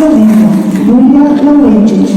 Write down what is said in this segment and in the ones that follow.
Slovenia, Julija Lovrenčić.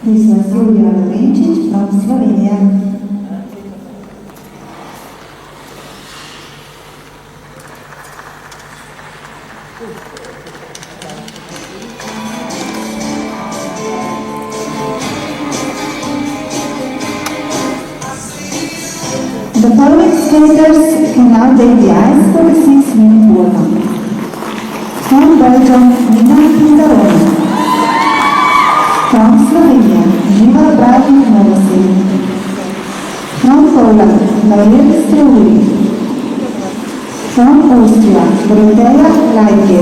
This was Julija Lovrenčić from Slovenia. The following skaters can now take the ice for a 6-minute warm-up. From Belgium, Nina Pinzaroni. From Slovenia, Živa Bratic Novosel. From Poland, Maria Struli. From Austria, Dorotea Lajke.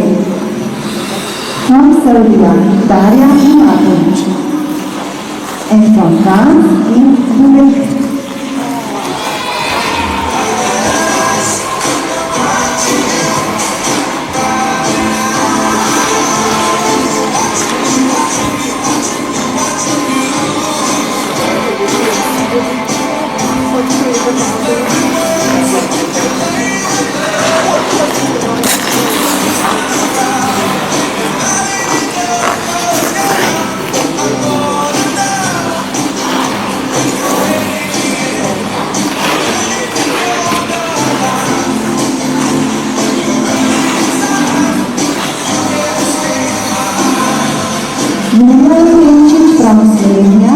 From Serbia, Darja Ivanović. And from France, Im Dubek. From Slovenia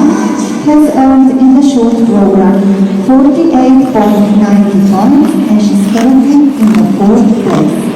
has earned in the short program 48.90 points and she's currently in the 4th place.